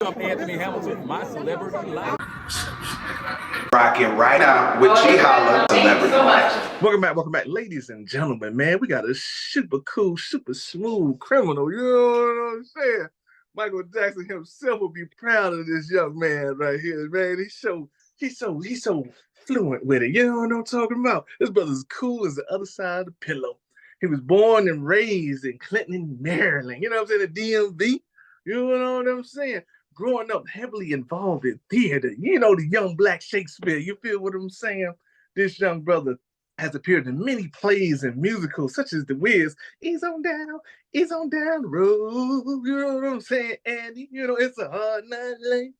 I'm Anthony Hamilton, my celebrity life. Rocking right out with Ge.Holla, Celebrity Life. Welcome back, ladies and gentlemen, man. We got a super cool, super smooth criminal. You know what I'm saying? Michael Jackson himself will be proud of this young man right here, man. He's so fluent with it. You know what I'm talking about? This brother's cool as the other side of the pillow. He was born and raised in Clinton, Maryland. You know what I'm saying? The DMV. You know what I'm saying? Growing up heavily involved in theater, you know, the young black Shakespeare. You feel what I'm saying? This young brother has appeared in many plays and musicals, such as The Wiz, Ease on Down the Road. You know what I'm saying, Andy? You know, it's a hard night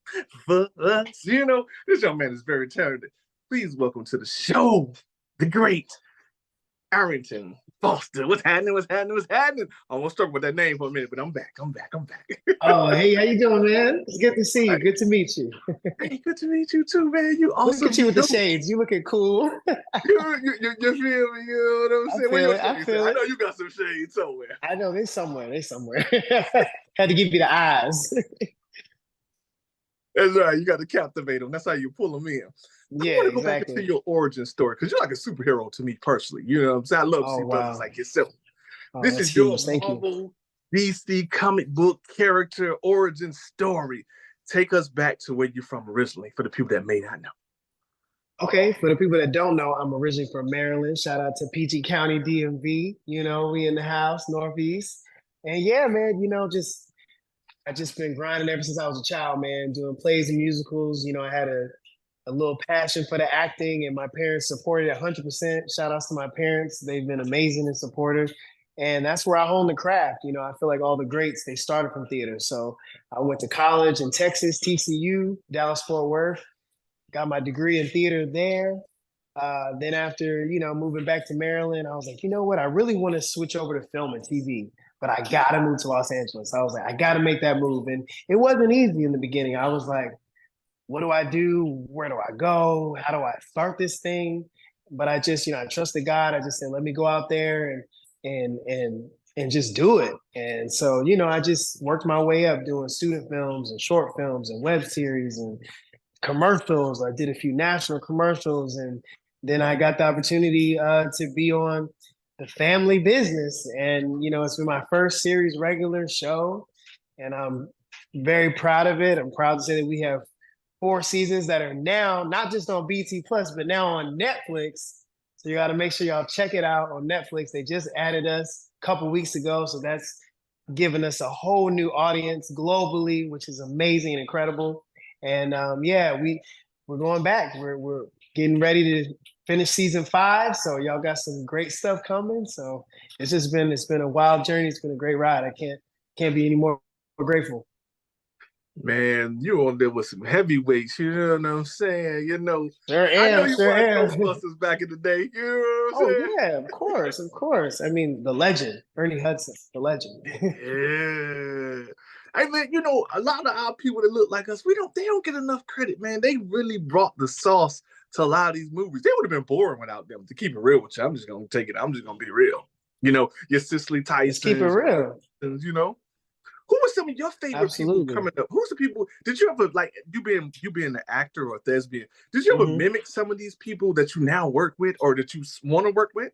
for us. You know, this young man is very talented. Please welcome to the show, the great Arrington Foster. What's happening? I almost struggled with that name for a minute, but I'm back. Oh, hey, how you doing, man? It's good to see you. Good to meet you. Hey, good to meet you too, man. You also look at you with the shades. You looking cool. you feel me? You know what I'm saying? I feel it. I know you got some shades somewhere. I know they're somewhere. Had to give you the eyes. That's right. You got to captivate them. That's how you pull them in. Yeah, I want to go exactly. back into your origin story because you're like a superhero to me personally. You know what I'm saying? I love to see brothers like yourself. This is your Marvel DC comic book character origin story. Take us back to where you're from originally for the people that may not know. Okay, for the people that don't know, I'm originally from Maryland. Shout out to PG County DMV. You know, we in the house, Northeast. And yeah, man, you know, I just been grinding ever since I was a child, man, doing plays and musicals. You know, I had a little passion for the acting, and my parents supported it 100%. Shout outs to my parents. They've been amazing and supportive. And that's where I honed the craft. You know, I feel like all the greats, they started from theater. So I went to college in Texas, TCU, Dallas Fort Worth, got my degree in theater there. Then after, you know, moving back to Maryland, I was like, you know what? I really want to switch over to film and TV, but I got to move to Los Angeles. I was like, I got to make that move. And it wasn't easy in the beginning. I was like, what do I do? Where do I go? How do I start this thing? But I just, you know, I trusted God. I just said, let me go out there and just do it. And so, you know, I just worked my way up doing student films and short films and web series and commercials. I did a few national commercials, and then I got the opportunity to be on The Family Business. And, you know, it's been my first series regular show, and I'm very proud of it. I'm proud to say that we have 4 seasons that are now not just on BT Plus, but now on Netflix. So you got to make sure y'all check it out on Netflix. They just added us a couple weeks ago, so that's given us a whole new audience globally, which is amazing and incredible. And yeah, we're going back. We're getting ready to finish season 5. So y'all got some great stuff coming. So it's been a wild journey. It's been a great ride. I can't be any more grateful. Man, you on there with some heavyweights, you know what I'm saying? You know, I know you watched Ghostbusters back in the day. You know what I'm saying? Yeah, of course. I mean, the legend, Ernie Hudson, the legend. Yeah. I mean, you know, a lot of our people that look like us, they don't get enough credit, man. They really brought the sauce to a lot of these movies. They would have been boring without them. To keep it real with you, I'm just gonna be real. You know, your Cicely Tyson. Let's keep it real. You know. Who were some of your favorite people coming up? Who's the people? Did you ever, like, you being an actor or a thespian, did you ever mimic some of these people that you now work with or that you want to work with?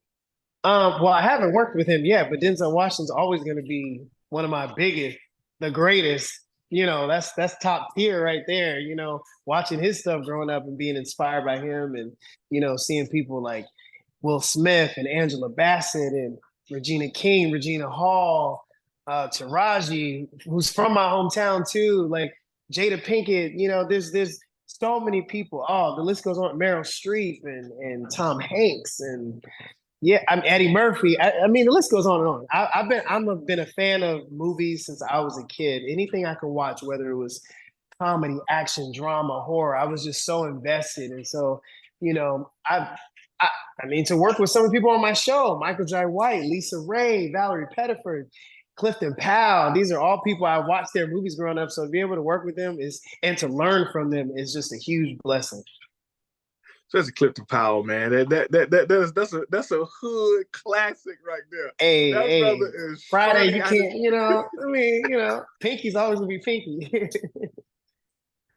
Well, I haven't worked with him yet, but Denzel Washington's always going to be one of my biggest, the greatest. You know, that's top tier right there. You know, watching his stuff growing up and being inspired by him, and, you know, seeing people like Will Smith and Angela Bassett and Regina King, Regina Hall, Taraji, who's from my hometown too, like Jada Pinkett. You know, there's so many people. Oh, the list goes on. Meryl Streep and Tom Hanks, and yeah, I'm Eddie Murphy. I mean, the list goes on and on. I've been a fan of movies since I was a kid. Anything I could watch, whether it was comedy, action, drama, horror, I was just so invested. And so, you know, I mean, to work with some of the people on my show, Michael Jai White, Lisa Ray, Valerie Pettiford, Clifton Powell, these are all people I watched their movies growing up. So to be able to work with them and to learn from them is just a huge blessing. Especially Clifton Powell, man. That's a hood classic right there. Hey, brother is Friday, funny. You can't, you know, I mean, you know, Pinky's always gonna be Pinky.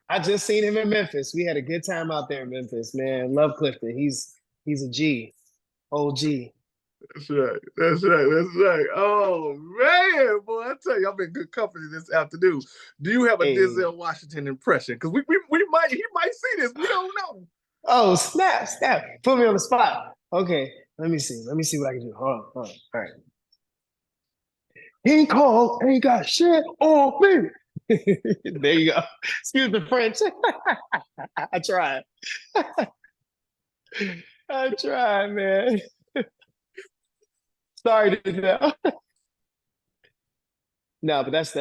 I just seen him in Memphis. We had a good time out there in Memphis, man. Love Clifton. He's a G, OG. That's right. That's right. That's right. Oh man, boy, I tell you, I'm in good company this afternoon. Do you have a Hey. Denzel Washington impression? Because he might see this. We don't know. Oh, snap. Put me on the spot. Okay, let me see. Let me see what I can do. Hold on. All right. He called, ain't got shit on me. There you go. Excuse the French. I tried. I tried, man. Sorry to know. No, but that's.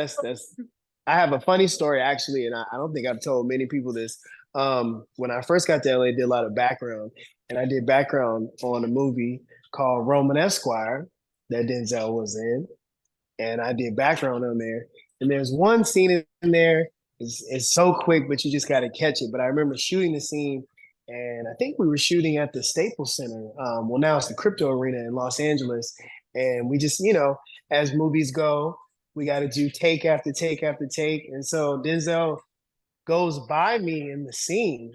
I have a funny story actually, and I don't think I've told many people this. When I first got to LA, I did a lot of background, and I did background on a movie called Roman Esquire that Denzel was in, and I did background on there. And there's one scene in there. It's so quick, but you just got to catch it. But I remember shooting the scene, and I think we were shooting at the Staples Center. Well, now it's the Crypto Arena in Los Angeles, and we just, as movies go, we got to do take after take after take. And so Denzel goes by me in the scene.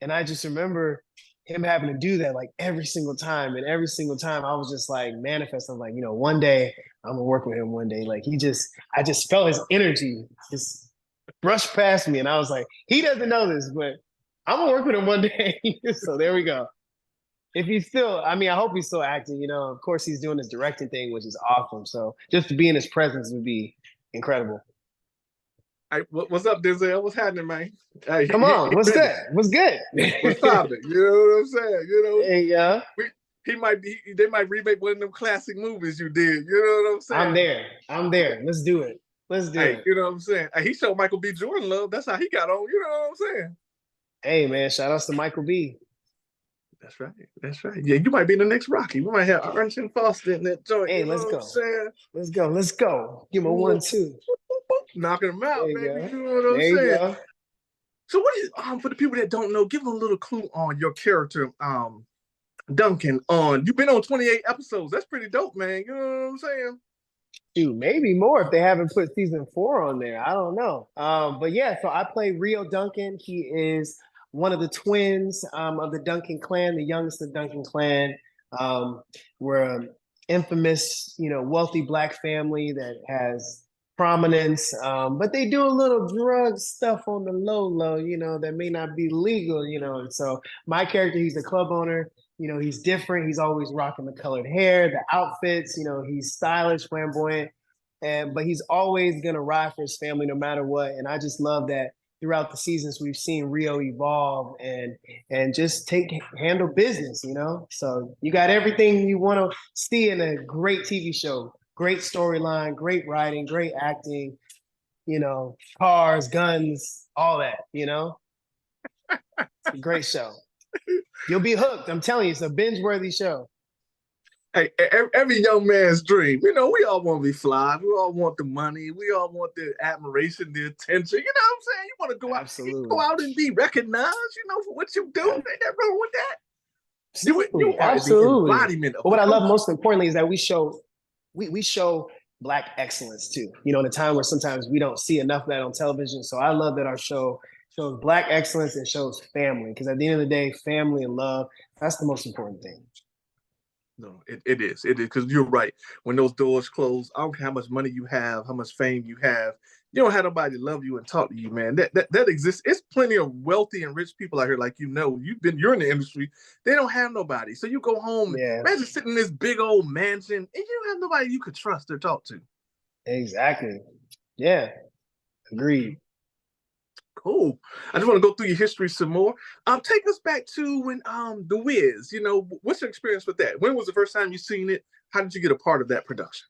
And I just remember him having to do that like every single time. And every single time I was just like manifesting, like, one day I'm gonna work with him one day. Like I just felt his energy just brush past me. And I was like, he doesn't know this, but I'm gonna work with him one day. So there we go. If he's still, I hope he's still acting, of course he's doing his directing thing, which is awesome. So just to be in his presence would be incredible. Hey, what's up, Denzel? What's happening, man? Hey, Come on, what's good? What's good? What's poppin'? You know what I'm saying? Hey, yeah. They might remake one of them classic movies you did. You know what I'm saying? I'm there. Let's do it. You know what I'm saying? Hey, he showed Michael B. Jordan love. That's how he got on. You know what I'm saying? Hey, man, shout outs to Michael B. That's right. That's right. Yeah, you might be in the next Rocky. We might have Arrington Foster in that joint. Hey, let's go. Let's go. Give him a 1-2. Knocking them out, baby. Go. You know what I'm saying? So what is for the people that don't know, give them a little clue on your character, Duncan. You've been on 28 episodes. That's pretty dope, man. You know what I'm saying? Dude, maybe more if they haven't put season 4 on there. I don't know. But yeah, so I play Rio Duncan. He is one of the twins of the Duncan clan, the youngest of the Duncan clan. We're an infamous, wealthy Black family that has prominence, but they do a little drug stuff on the low, that may not be legal, And so my character, he's a club owner. He's different. He's always rocking the colored hair, the outfits. He's stylish, flamboyant, but he's always gonna ride for his family no matter what. And I just love that throughout the seasons we've seen Rio evolve and just handle business. So you got everything you want to see in a great TV show. Great storyline, great writing, great acting, cars, guns, all that, It's a great show. You'll be hooked. I'm telling you, it's a binge-worthy show. Hey, every young man's dream. We all want to be fly. We all want the money. We all want the admiration, the attention. You know what I'm saying? You want to go out, Absolutely. Go out and be recognized, for what you do. Ain't that wrong with that? You are Absolutely. the embodiment of but what I love most importantly is that we show Black excellence too. In a time where sometimes we don't see enough of that on television. So I love that our show shows Black excellence and shows family. Because at the end of the day, family and love, that's the most important thing. No, it is. It is, because you're right. When those doors close, I don't care how much money you have, how much fame you have, you don't have nobody to love you and talk to you, man. That exists. It's plenty of wealthy and rich people out here, like you're in the industry. They don't have nobody. So you go home, imagine sitting in this big old mansion, and you don't have nobody you could trust or talk to. Exactly. Yeah. Agreed. Cool. I just want to go through your history some more. Take us back to when The Wiz, what's your experience with that? When was the first time you seen it? How did you get a part of that production?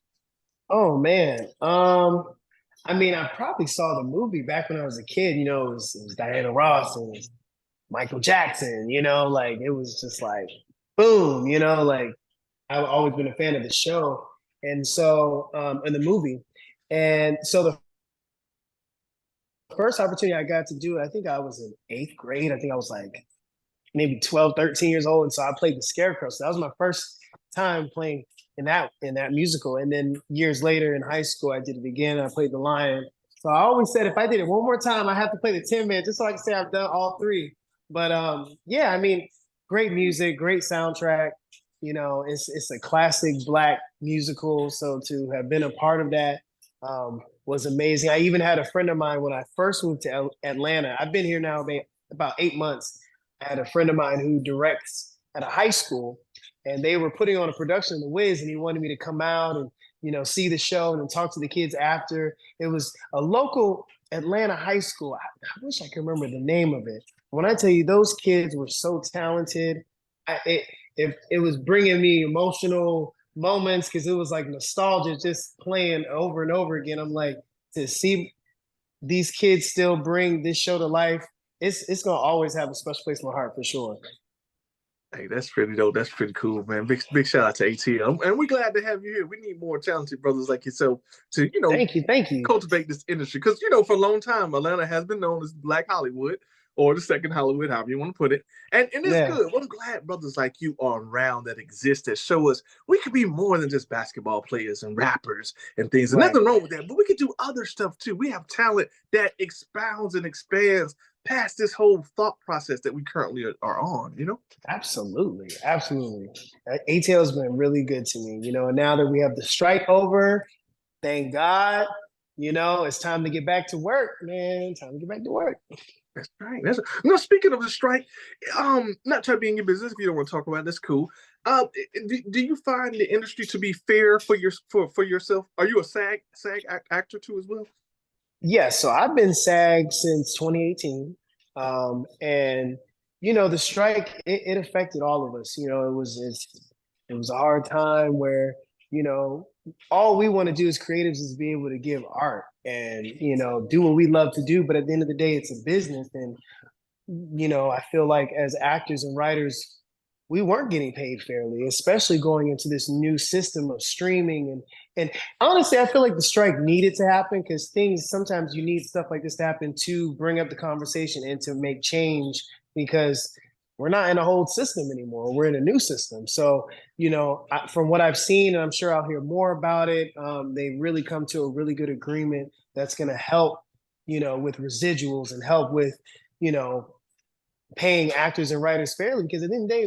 Oh man. I probably saw the movie back when I was a kid, it was Diana Ross and Michael Jackson, like it was just like boom, like I've always been a fan of the show. And so in the movie. And so the first opportunity I got to do it, I think I was in 8th grade. I think I was like maybe 12, 13 years old. And so I played the Scarecrow. So that was my first time playing in that musical. And then years later in high school, I did it again. I played the Lion. So I always said if I did it one more time, I have to play the 10-man just so I can say I've done all three. But yeah, I mean, great music, great soundtrack. You know, it's a classic Black musical. So to have been a part of that was amazing. I even had a friend of mine when I first moved to Atlanta. I've been here now about 8 months. I had a friend of mine who directs at a high school, and they were putting on a production of The Wiz, and he wanted me to come out and, you know, see the show and then talk to the kids after. It was a local Atlanta high school. I wish I could remember the name of it. When I tell you, those kids were so talented. It was bringing me emotional moments because it was like nostalgia just playing over and over again. I'm like, to see these kids still bring this show to life, it's gonna always have a special place in my heart for sure. Hey, that's pretty dope. That's pretty cool, man. Big shout out to ATL. And we're glad to have you here. We need more talented brothers like yourself to, you know, thank you. cultivate this industry. Because, you know, for a long time, Atlanta has been known as Black Hollywood or the second Hollywood, however you want to put it. And it's good. Well, I'm glad brothers like you are around that exist, that show us we could be more than just basketball players and rappers and things. And nothing wrong with that. But we could do other stuff too. We have talent that expounds and expands past this whole thought process that we currently are on, you know? Absolutely. ATL has been really good to me, you know, and now that we have the strike over, thank God, you know, it's time to get back to work, man. Time to get back to work. That's right. No, speaking of the strike, not trying to be in your business if you don't want to talk about it, that's cool. Do you find the industry to be fair for yourself? Are you a SAG actor too as well? Yeah, so I've been SAG since 2018. And you know, the strike, it affected all of us. You know, it was a hard time where, you know, all we want to do as creatives is be able to give art and, you know, do what we love to do. But at the end of the day, it's a business. And, you know, I feel like as actors and writers, we weren't getting paid fairly, especially going into this new system of streaming. And honestly, I feel like the strike needed to happen because sometimes you need stuff like this to happen to bring up the conversation and to make change because we're not in a old system anymore. We're in a new system. So, you know, from what I've seen, and I'm sure I'll hear more about it, they really come to a really good agreement that's going to help, you know, with residuals and help with, you know, paying actors and writers fairly, because at the end of the day,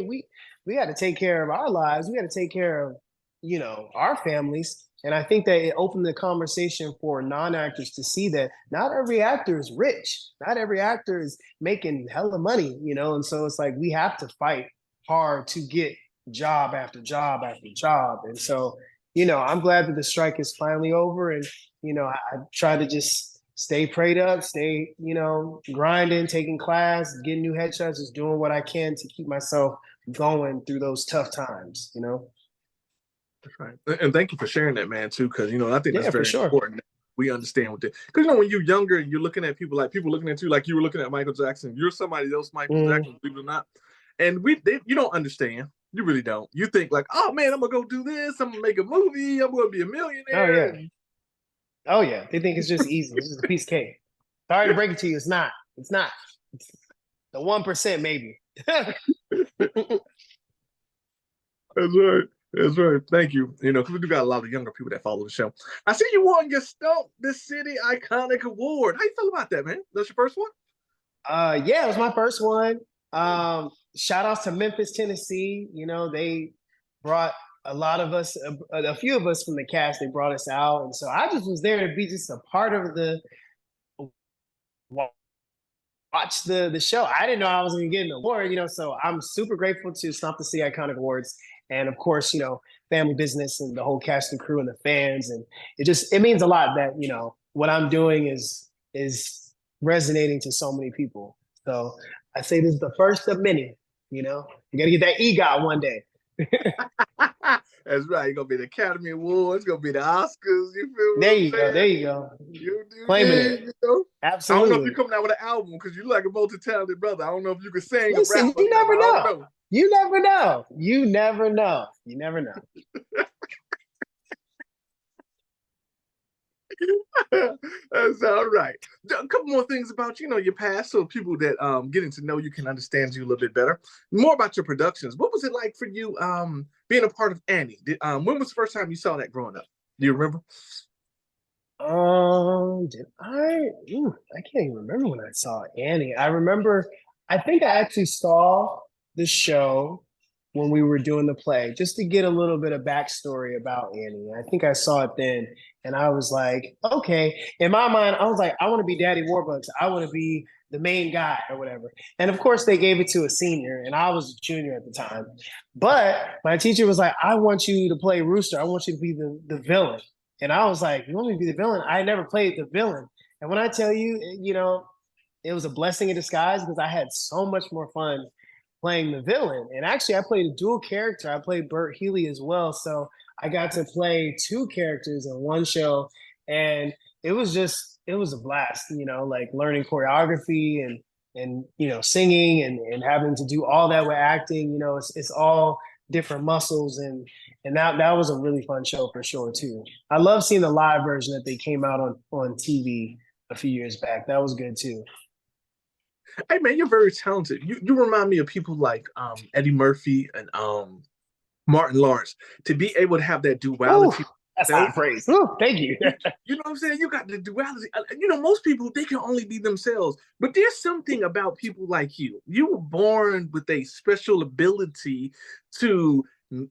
we got to take care of our lives. We got to take care of, you know, our families. And I think that it opened the conversation for non-actors to see that not every actor is rich. Not every actor is making hella money, you know? And so it's like, we have to fight hard to get job after job after job. And so, you know, I'm glad that the strike is finally over. And, you know, I try to just stay prayed up, stay, you know, grinding, taking class, getting new headshots, just doing what I can to keep myself going through those tough times, you know? That's right. And thank you for sharing that, man, too, because, you know, I think that's very important. We understand what because, you know, when you're younger and you're looking at people looking at you like you were looking at Michael Jackson, you're somebody else, Michael Jackson, believe it or not. And you don't understand. You really don't. You think like, oh, man, I'm going to go do this. I'm going to make a movie. I'm going to be a millionaire. Oh, yeah. They think it's just easy. It's just a piece of cake. Sorry to break it to you. It's not. It's not. It's the 1% maybe. That's right. That's right. Thank you. You know, because we do got a lot of younger people that follow the show. I see you won your Stump the City Iconic Award. How you feel about that, man? That's your first one? Yeah, it was my first one. Shout outs to Memphis, Tennessee. You know, they brought a lot of us, a few of us from the cast, they brought us out. And so I just was there to be just a part of watch the show. I didn't know I was going to get an award, you know, so I'm super grateful to Stomp the City Iconic Awards. And of course, you know, family business and the whole cast and crew and the fans. And it means a lot that, you know, what I'm doing is resonating to so many people. So I say this is the first of many, you know, you got to get that EGOT one day. That's right. You're going to be the Academy Awards. It's going to be the Oscars. You feel me? There you go. Claiming it. You know? Absolutely. I don't know if you're coming out with an album because you're like a multi-talented brother. I don't know if you can sing or rap. You never know. You never know. You never know. You never know. That's all right. A couple more things about, you know, your past so people that getting to know you can understand you a little bit better. More about your productions. What was it like for you being a part of Annie? When was the first time you saw that growing up? Do you remember? Did I? I can't even remember when I saw Annie. I remember, I think I actually saw the show when we were doing the play, just to get a little bit of backstory about Annie. I think I saw it then, and I was like, okay. In my mind, I was like, I want to be Daddy Warbucks. I want to be the main guy or whatever. And of course, they gave it to a senior, and I was a junior at the time. But my teacher was like, I want you to play Rooster. I want you to be the villain. And I was like, you want me to be the villain? I never played the villain. And when I tell you, it was a blessing in disguise because I had so much more fun playing the villain. And actually, I played a dual character. I played Bert Healy as well. So I got to play two characters in one show. And it was a blast, like learning choreography and singing and having to do all that with acting. It's all different muscles and that was a really fun show for sure too. I love seeing the live version that they came out on TV a few years back. That was good too. Hey man, you're very talented. You remind me of people like Eddie Murphy and Martin Lawrence. To be able to have that duality. Ooh, that's high praise. Ooh, thank you. You know what I'm saying? You got the duality. Most people, they can only be themselves. But there's something about people like you. You were born with a special ability to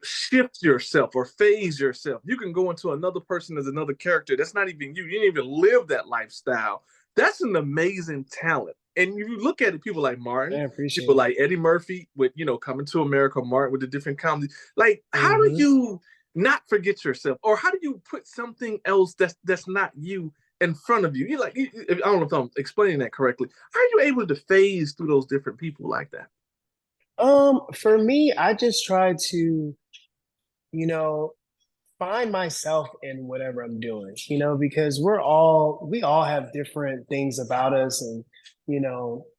shift yourself or phase yourself. You can go into another person as another character. That's not even you. You didn't even live that lifestyle. That's an amazing talent. And you look at it, people like Martin, people like Eddie Murphy with, Coming to America, Martin with the different comedies. Like, how do you not forget yourself? Or how do you put something else that's not you in front of you? I don't know if I'm explaining that correctly. How are you able to phase through those different people like that? For me, I just try to, find myself in whatever I'm doing, because we all have different things about us. And,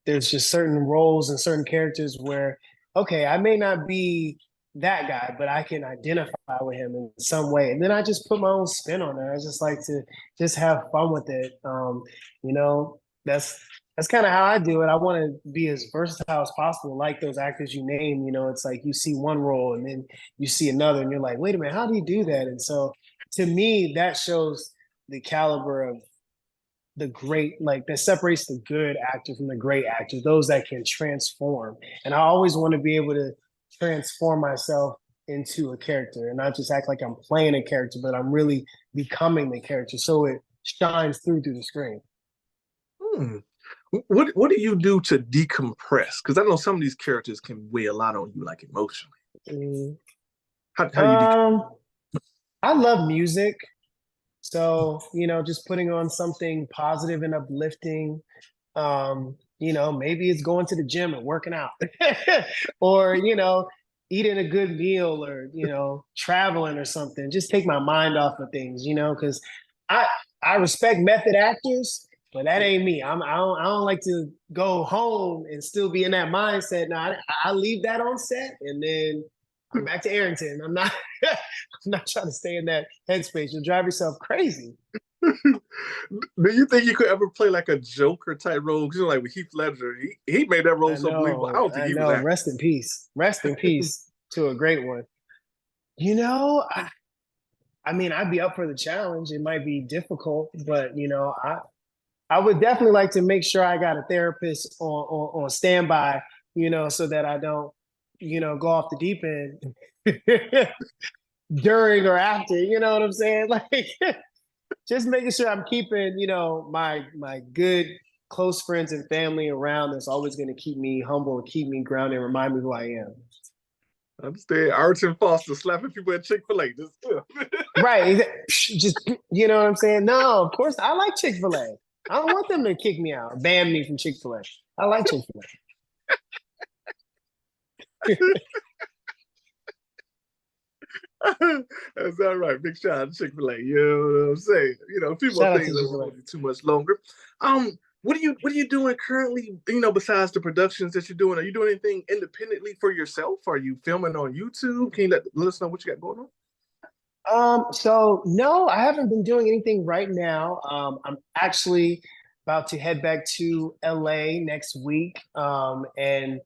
there's just certain roles and certain characters where, okay, I may not be that guy, but I can identify with him in some way. And then I just put my own spin on it. I just like to just have fun with it. That's kind of how I do it. I want to be as versatile as possible, like those actors you name. It's like you see one role and then you see another, and you're like, wait a minute, how do you do that? And so to me, that shows the caliber of the great, like that separates the good actor from the great actors, those that can transform. And I always want to be able to transform myself into a character and not just act like I'm playing a character, but I'm really becoming the character. So it shines through the screen. What do you do to decompress? Because I know some of these characters can weigh a lot on you, like emotionally. How do you decompress? I love music. So, just putting on something positive and uplifting. Maybe it's going to the gym and working out or, eating a good meal or, traveling or something. Just take my mind off of things, because I respect method actors, but that ain't me. I don't like to go home and still be in that mindset. Now I leave that on set and then I'm back to Arrington. I'm not trying to stay in that headspace. You'll drive yourself crazy. Do you think you could ever play like a Joker type role? Because like with Heath Ledger, he made that role so believable. I don't think he was. Rest in peace. Rest in peace to a great one. I mean, I'd be up for the challenge. It might be difficult, but I would definitely like to make sure I got a therapist on standby, so that I don't, go off the deep end during or after, you know what I'm saying? Like just making sure I'm keeping, my good close friends and family around that's always going to keep me humble, keep me grounded, and remind me who I am. I understand. Arrington Foster slapping people at Chick-fil-A. Right. Just, you know what I'm saying? No, of course, I like Chick-fil-A. I don't want them to kick me out, ban me from Chick-fil-A. I like Chick-fil-A. That's all right. Big shout out to Chick-fil-A. You know what I'm saying? People think it won't be too much longer. What are you doing currently? Besides the productions that you're doing, are you doing anything independently for yourself? Are you filming on YouTube? Can you let us know what you got going on? So no, I haven't been doing anything right now. I'm actually about to head back to LA next week, and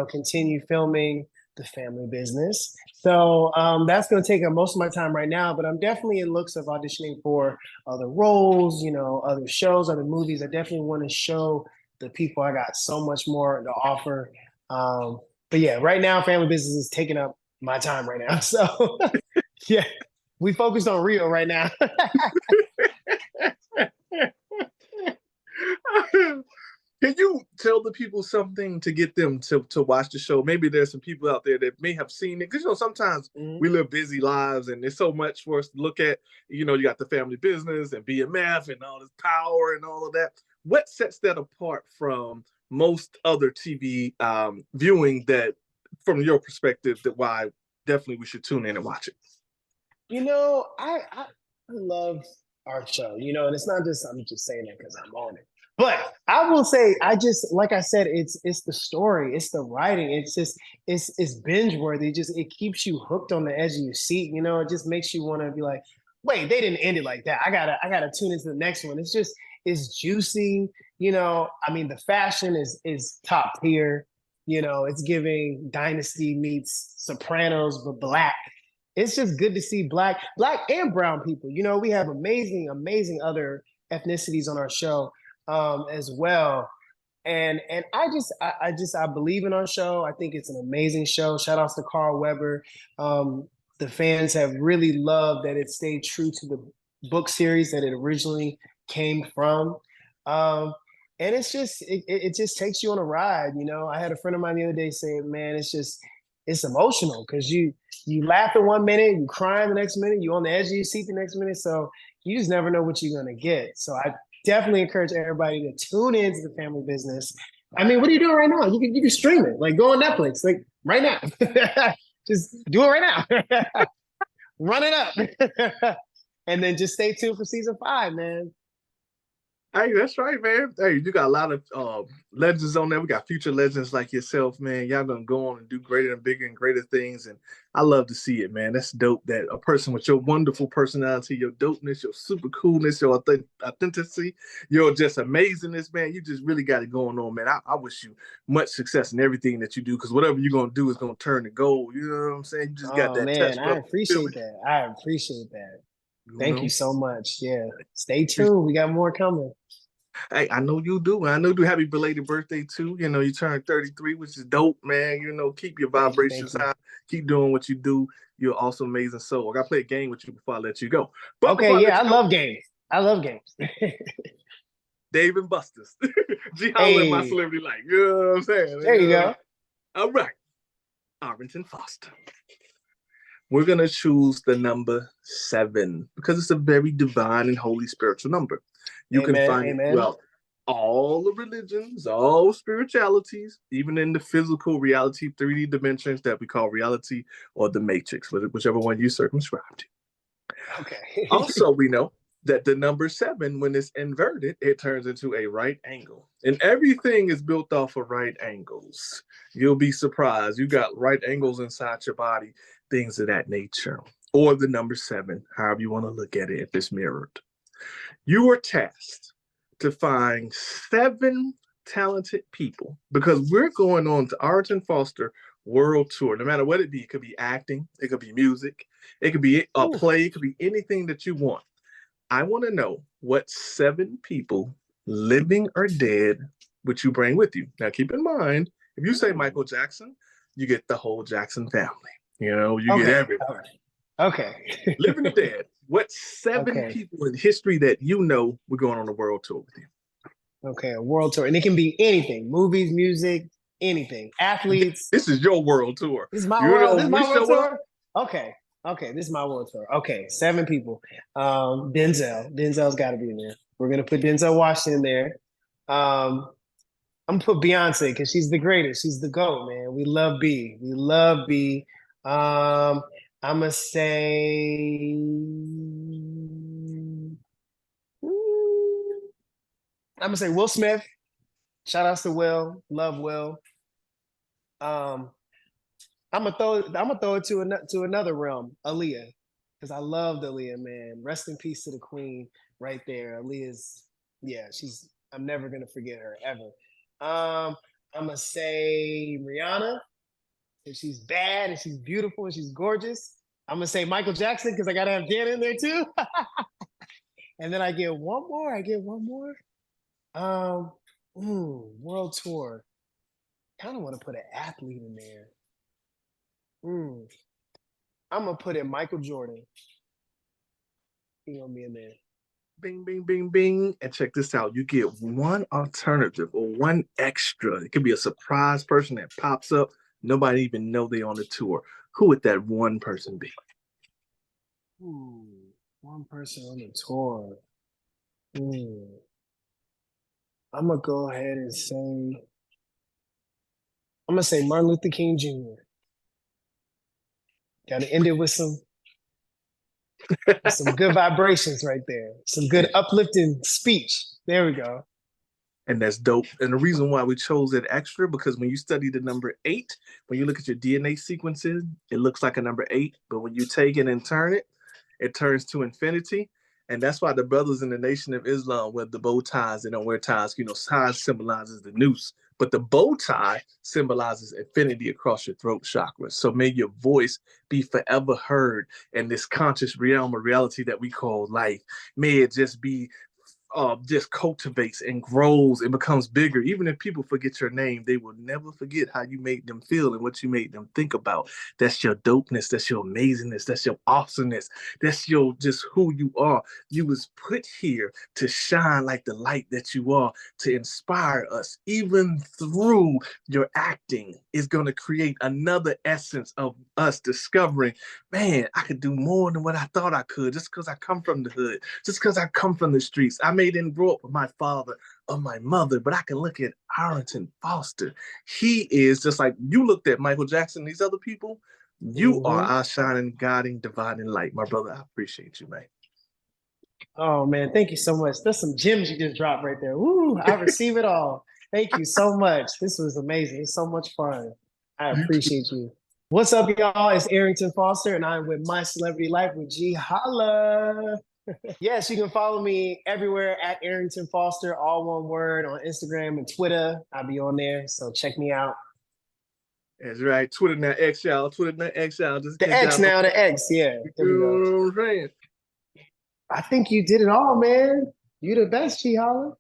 continue filming the family business. So that's going to take up most of my time right now, but I'm definitely in looks of auditioning for other roles, you know, other shows, other movies. I definitely want to show the people I got so much more to offer. But yeah, right now, family business is taking up my time right now. So yeah, we focused on Rio right now. Can you tell the people something to get them to watch the show? Maybe there's some people out there that may have seen it. Because, you know, sometimes we live busy lives and there's so much for us to look at. You know, you got the family business and BMF and all this power and all of that. What sets that apart from most other TV viewing that, from your perspective, that why definitely we should tune in and watch it? You know, I love our show, you know, and it's not just, I'm just saying that because I'm on it. But I will say, I just, like I said, it's the story, it's the writing, it's just, it's binge worthy. It keeps you hooked on the edge of your seat. You know, it just makes you want to be like, wait, they didn't end it like that. I gotta tune into the next one. It's juicy. You know, I mean, the fashion is top tier. You know, it's giving Dynasty meets Sopranos, but black. It's just good to see black and brown people. You know, we have amazing other ethnicities on our show. As well. And I believe in our show. I think it's an amazing show. Shout outs to Carl Weber. The fans have really loved that it stayed true to the book series that it originally came from. And it's just, it just takes you on a ride. You know, I had a friend of mine the other day say, man, it's emotional because you laugh at 1 minute, you cry the next minute, you on the edge of your seat the next minute. So you just never know what you're going to get. So I definitely encourage everybody to tune into the family business. I mean, what are you doing right now? You can stream it. Like, go on Netflix, like right now. Just do it right now. Run it up. And then just stay tuned for season 5, man. Hey, that's right, man. Hey, you got a lot of legends on there. We got future legends like yourself, man. Y'all gonna go on and do greater and bigger and greater things. And I love to see it, man. That's dope that a person with your wonderful personality, your dopeness, your super coolness, your authenticity, your just amazingness, man. You just really got it going on, man. I wish you much success in everything that you do, because whatever you're gonna do is gonna turn to gold. You know what I'm saying? You just got that touch. Man, I appreciate that. I appreciate that. Thank you so much. Yeah. Stay tuned. We got more coming. Hey, I know you do. I know you do. Happy belated birthday too. You know, you turned 33, which is dope, man. You know, keep your vibrations high. Keep doing what you do. You're also amazing soul. I gotta play a game with you before I let you go. But okay, yeah, I love games. I love games. Dave and Buster's. Ge.Holla and My Celebrity Life. You know what I'm saying? There you go. All right. Arrington Foster. We're going to choose the number 7 because it's a very divine and holy spiritual number. You can find it throughout all the religions, all spiritualities, even in the physical reality, 3D dimensions that we call reality or the matrix, whichever one you circumscribe to. Okay. Also, we know that the number 7, when it's inverted, it turns into a right angle. And everything is built off of right angles. You'll be surprised. You got right angles inside your body, things of that nature. Or the number 7, however you want to look at it, if it's mirrored. You are tasked to find 7 talented people, because we're going on to Arrington Foster World Tour. No matter what it be, it could be acting, it could be music, it could be a play, it could be anything that you want. I want to know what 7 people, living or dead, would you bring with you. Now, keep in mind, if you say Michael Jackson, you get the whole Jackson family. You know, you get everybody. Okay. Living or dead, what 7 people in history that you know we're going on a world tour with you? Okay, a world tour. And it can be anything. Movies, music, anything. Athletes. This is your world tour. This is my world tour? Okay. Okay, this is my world tour. Okay, 7 people. Denzel. Denzel's got to be in there. We're going to put Denzel Washington there. I'm going to put Beyonce because she's the greatest. She's the GOAT, man. We love B. We love B. I'm going to say... I'm going to say Will Smith. Shout outs to Will. Love Will. I'm gonna throw it to another realm, Aaliyah, because I loved Aaliyah, man. Rest in peace to the queen, right there. Aaliyah's, I'm never gonna forget her ever. I'm gonna say Rihanna. and she's bad and she's beautiful and she's gorgeous, I'm gonna say Michael Jackson because I gotta have Janet in there too. And then I get one more. World tour. Kind of want to put an athlete in there. I'm gonna put in Michael Jordan. He gonna be in there. Bing, bing, bing, bing. And check this out. You get one alternative or one extra. It could be a surprise person that pops up. Nobody even know they on the tour. Who would that one person be? One person on the tour. I'm gonna go ahead and say, I'm gonna say Martin Luther King Jr. Got to end it with some good vibrations right there. Some good uplifting speech. There we go. And that's dope. And the reason why we chose that extra, because when you study the number 8, when you look at your DNA sequences, it looks like a number 8. But when you take it and turn it, it turns to infinity. And that's why the brothers in the Nation of Islam wear the bow ties. They don't wear ties. You know, ties symbolizes the noose, but the bow tie symbolizes infinity across your throat chakra. So may your voice be forever heard in this conscious realm of reality that we call life. May it just be just cultivates and grows and becomes bigger. Even if people forget your name, they will never forget how you made them feel and what you made them think about. That's your dopeness. That's your amazingness. That's your awesomeness. That's your just who you are. You was put here to shine like the light that you are, to inspire us. Even through your acting is going to create another essence of us discovering, man, I could do more than what I thought I could just because I come from the hood, just because I come from the streets. I may didn't grow up with my father or my mother, but I can look at Arrington Foster. He is just like you looked at Michael Jackson, these other people. You are our shining, guiding, dividing light. My brother, I appreciate you, man. Oh, man, thank you so much. There's some gems you just dropped right there. Woo, I receive it all. Thank you so much. This was amazing. It's so much fun. I appreciate you. What's up, y'all? It's Arrington Foster, and I'm with My Celebrity Life with Ge.Holla. Yes, you can follow me everywhere at Arrington Foster, all one word, on Instagram and Twitter. I'll be on there, so check me out. That's right. Twitter now X, y'all. Twitter now X, y'all. Just the X now, the X, yeah. There we go. You know what I'm saying? I think you did it all, man. You the best, Ge.Holla.